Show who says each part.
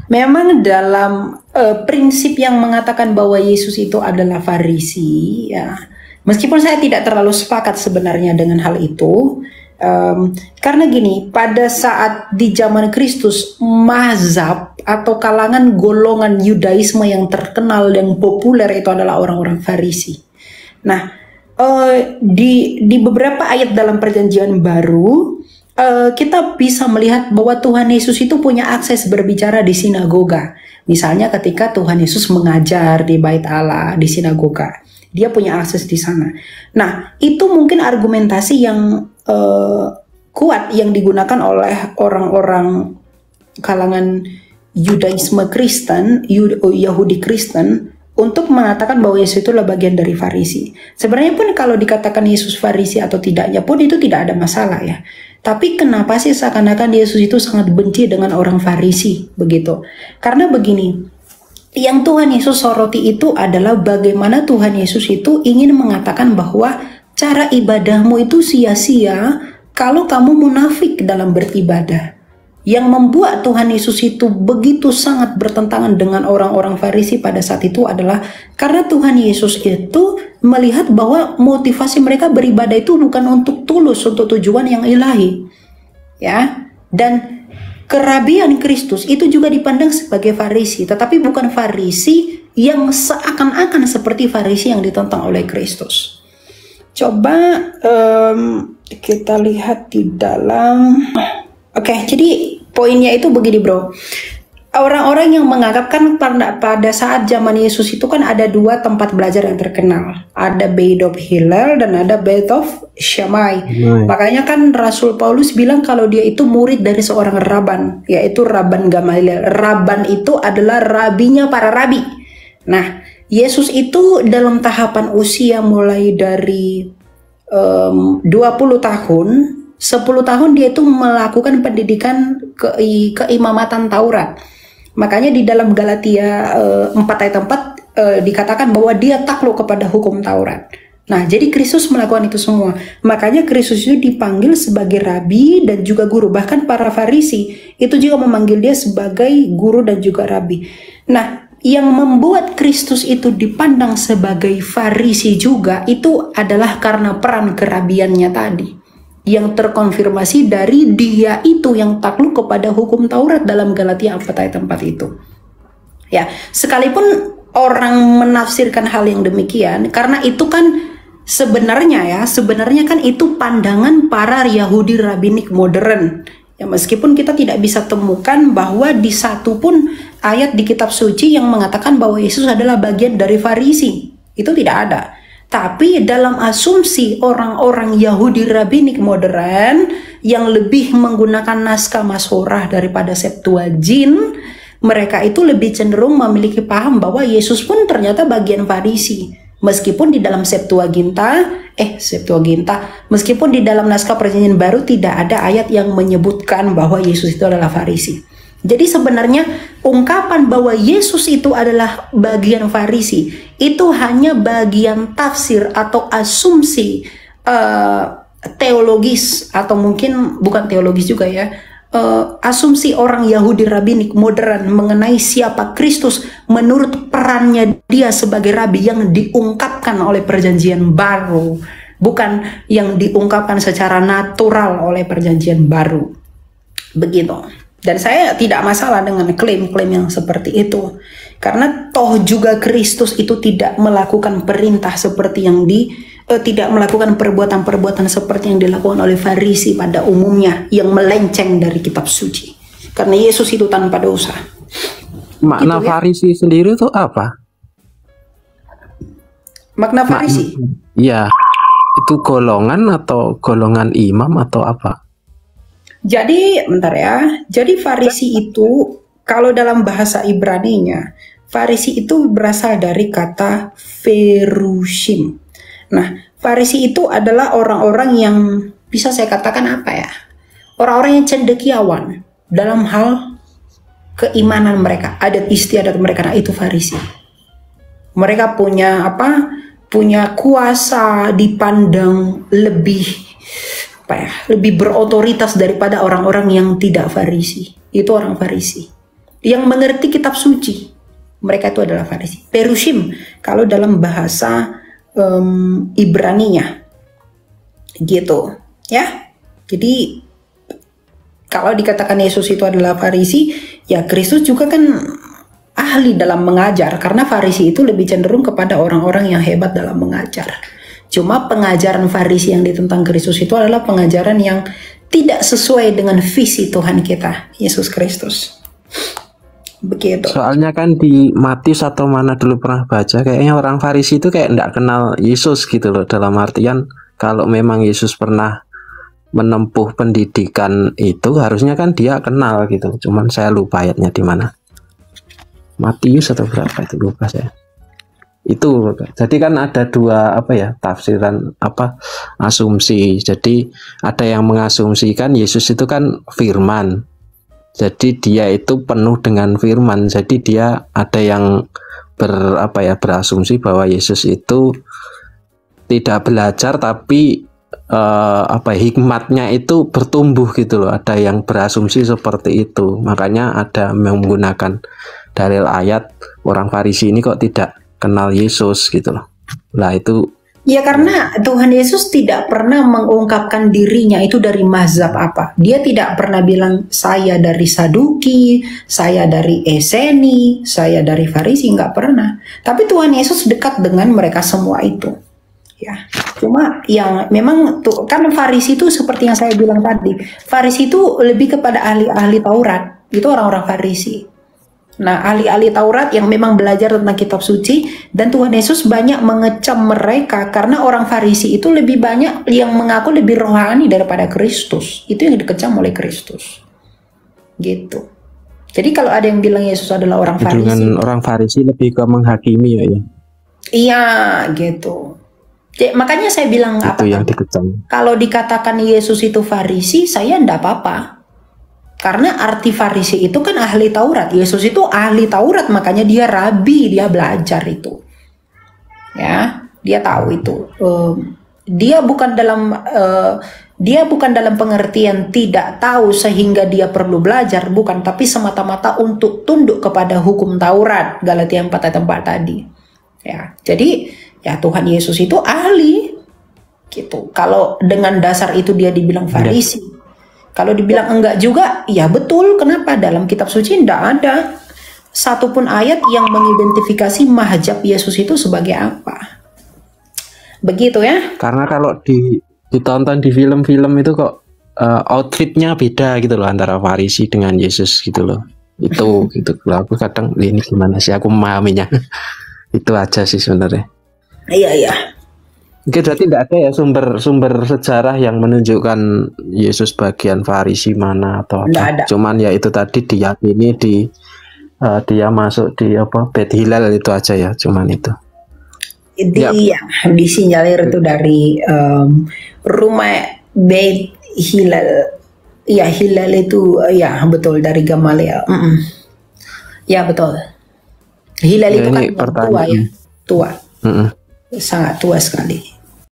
Speaker 1: Memang dalam prinsip yang mengatakan bahwa Yesus itu adalah Farisi, ya, meskipun saya tidak terlalu sepakat sebenarnya dengan hal itu, karena gini, pada saat di zaman Kristus, mazhab atau kalangan golongan Yudaisme yang terkenal dan populer itu adalah orang-orang Farisi. Nah, di beberapa ayat dalam Perjanjian Baru, kita bisa melihat bahwa Tuhan Yesus itu punya akses berbicara di sinagoga. Misalnya ketika Tuhan Yesus mengajar di Bait Allah, di sinagoga, dia punya akses di sana. Nah, itu mungkin argumentasi yang kuat yang digunakan oleh orang-orang kalangan Yudaisme Kristen, Yahudi Kristen, untuk mengatakan bahwa Yesus itu adalah bagian dari Farisi. Sebenarnya pun kalau dikatakan Yesus Farisi atau tidaknya pun itu tidak ada masalah ya. Tapi kenapa sih seakan-akan Yesus itu sangat benci dengan orang Farisi begitu? Karena begini, yang Tuhan Yesus soroti itu adalah bagaimana Tuhan Yesus itu ingin mengatakan bahwa cara ibadahmu itu sia-sia kalau kamu munafik dalam beribadah. Yang membuat Tuhan Yesus itu begitu sangat bertentangan dengan orang-orang Farisi pada saat itu adalah karena Tuhan Yesus itu melihat bahwa motivasi mereka beribadah itu bukan untuk tulus, untuk tujuan yang ilahi. Ya, dan kerabian Kristus itu juga dipandang sebagai Farisi, tetapi bukan Farisi yang seakan-akan seperti Farisi yang ditentang oleh Kristus. Coba kita lihat di dalam. Oke, jadi poinnya itu begini bro. Orang-orang yang menganggap kan pada saat zaman Yesus itu kan ada dua tempat belajar yang terkenal. Ada Beit of Hillel dan ada Beit of Shammai. Makanya kan Rasul Paulus bilang kalau dia itu murid dari seorang Raban, yaitu Rabban Gamaliel. Rabban itu adalah rabinya para rabi. Nah, Yesus itu dalam tahapan usia mulai dari 20 tahun, 10 tahun dia itu melakukan pendidikan keimamatan Taurat. Makanya di dalam Galatia 4 ayat 4 dikatakan bahwa dia takluk kepada hukum Taurat. Nah, jadi Kristus melakukan itu semua. Makanya Kristus itu dipanggil sebagai rabi dan juga guru. Bahkan para Farisi itu juga memanggil dia sebagai guru dan juga rabi. Nah, yang membuat Kristus itu dipandang sebagai Farisi juga itu adalah karena peran kerabiannya tadi, yang terkonfirmasi dari dia itu yang takluk kepada hukum Taurat dalam Galatia 4 ayat 4 itu. Ya, sekalipun orang menafsirkan hal yang demikian, karena itu kan sebenarnya kan itu pandangan para Yahudi rabbinik modern. Ya, meskipun kita tidak bisa temukan bahwa di satu pun ayat di kitab suci yang mengatakan bahwa Yesus adalah bagian dari Farisi. Itu tidak ada. Tapi dalam asumsi orang-orang Yahudi rabbinik modern yang lebih menggunakan naskah Masorah daripada Septuagint, mereka itu lebih cenderung memiliki paham bahwa Yesus pun ternyata bagian Farisi. Meskipun di dalam Septuaginta, meskipun di dalam naskah Perjanjian Baru tidak ada ayat yang menyebutkan bahwa Yesus itu adalah Farisi. Jadi sebenarnya ungkapan bahwa Yesus itu adalah bagian Farisi itu hanya bagian tafsir atau asumsi teologis, atau mungkin bukan teologis juga ya, asumsi orang Yahudi rabbinik modern mengenai siapa Kristus menurut perannya dia sebagai rabi yang diungkapkan oleh Perjanjian Baru, bukan yang diungkapkan secara natural oleh Perjanjian Baru. Begitu. Dan saya tidak masalah dengan klaim-klaim yang seperti itu. Karena toh juga Kristus itu tidak melakukan perintah seperti yang tidak melakukan perbuatan-perbuatan seperti yang dilakukan oleh Farisi pada umumnya yang melenceng dari kitab suci. Karena Yesus itu tanpa dosa.
Speaker 2: Makna
Speaker 1: gitu, ya?
Speaker 2: Farisi sendiri itu apa?
Speaker 1: Makna Farisi?
Speaker 2: Iya. Itu golongan atau golongan imam atau apa?
Speaker 1: Jadi, bentar ya. Jadi Farisi itu, kalau dalam bahasa Ibrani-nya, Farisi itu berasal dari kata ferushim. Nah, Farisi itu adalah orang-orang yang bisa saya katakan apa ya? Orang-orang yang cendekiawan dalam hal keimanan mereka, adat istiadat mereka. Nah, itu Farisi. Mereka punya apa? Punya kuasa, dipandang lebih lebih berotoritas daripada orang-orang yang tidak Farisi. Itu orang Farisi. yang mengerti kitab suci. Mereka itu adalah Farisi. Perushim kalau dalam bahasa Ibraninya, gitu ya. Jadi kalau dikatakan Yesus itu adalah Farisi, ya Kristus juga kan ahli dalam mengajar, karena Farisi itu lebih cenderung kepada orang-orang yang hebat dalam mengajar. Cuma pengajaran Farisi yang ditentang Kristus itu adalah pengajaran yang tidak sesuai dengan visi Tuhan kita, Yesus Kristus. Begitu.
Speaker 2: Soalnya kan di Matius atau mana dulu pernah baca, kayaknya orang Farisi itu kayak enggak kenal Yesus gitu loh. Dalam artian kalau memang Yesus pernah menempuh pendidikan itu, harusnya kan dia kenal gitu. Cuman saya lupa ayatnya di mana. Matius atau berapa itu, lupa saya. Itu jadi kan ada dua tafsiran asumsi. Jadi ada yang mengasumsikan Yesus itu kan firman. Jadi dia itu penuh dengan firman. Jadi dia ada yang berasumsi bahwa Yesus itu tidak belajar, tapi hikmatnya itu bertumbuh gitu loh. Ada yang berasumsi seperti itu. Makanya ada yang menggunakan dalil ayat orang Farisi ini kok tidak kenal Yesus gitu loh. Lah itu
Speaker 1: ya karena Tuhan Yesus tidak pernah mengungkapkan dirinya itu dari mazhab apa. Dia tidak pernah bilang saya dari Saduki, saya dari Eseni, saya dari Farisi, nggak pernah. Tapi Tuhan Yesus dekat dengan mereka semua itu. Ya, cuma yang memang tuh kan Farisi itu seperti yang saya bilang tadi. Farisi itu lebih kepada ahli-ahli Taurat. Itu orang-orang Farisi. Nah, ahli-ahli Taurat yang memang belajar tentang kitab suci, dan Tuhan Yesus banyak mengecam mereka karena orang Farisi itu lebih banyak yang mengaku lebih rohani daripada Kristus. Itu yang dikecam oleh Kristus. Gitu. Jadi kalau ada yang bilang Yesus adalah orang Farisi,
Speaker 2: dengan orang Farisi lebih ke menghakimi ya.
Speaker 1: Iya, gitu. Jadi, makanya saya bilang
Speaker 2: itu yang dikecam.
Speaker 1: Kalau dikatakan Yesus itu Farisi, saya enggak apa-apa. Karena arti Farisi itu kan ahli Taurat. Yesus itu ahli Taurat, makanya dia rabi, dia belajar itu. Ya, dia tahu itu. Dia bukan dalam pengertian tidak tahu sehingga dia perlu belajar, bukan, tapi semata-mata untuk tunduk kepada hukum Taurat, Galatia 4 ayat 4 tadi. Ya, jadi ya Tuhan Yesus itu ahli gitu. Kalau dengan dasar itu dia dibilang Farisi. Kalau dibilang enggak juga, ya betul. Kenapa? Dalam kitab suci tidak ada satupun ayat yang mengidentifikasi mahjab Yesus itu sebagai apa. Begitu ya.
Speaker 2: Karena kalau ditonton di film-film itu kok outfitnya beda gitu loh antara Farisi dengan Yesus gitu loh. Itu gitu loh. Aku kadang ini gimana sih aku memahaminya. Itu aja sih sebenarnya.
Speaker 1: Iya.
Speaker 2: Oke, berarti tidak ada ya sumber sejarah yang menunjukkan Yesus bagian Farisi mana atau apa. Cuman ya itu tadi diyakini dia masuk di Beit Hillel itu aja ya, cuman itu.
Speaker 1: Disinyalir itu dari rumah Beit Hillel. Ya, Hillel itu ya betul dari Gamaliel. Ya betul. Hillel itu kan tua ya, tua. Sangat tua sekali.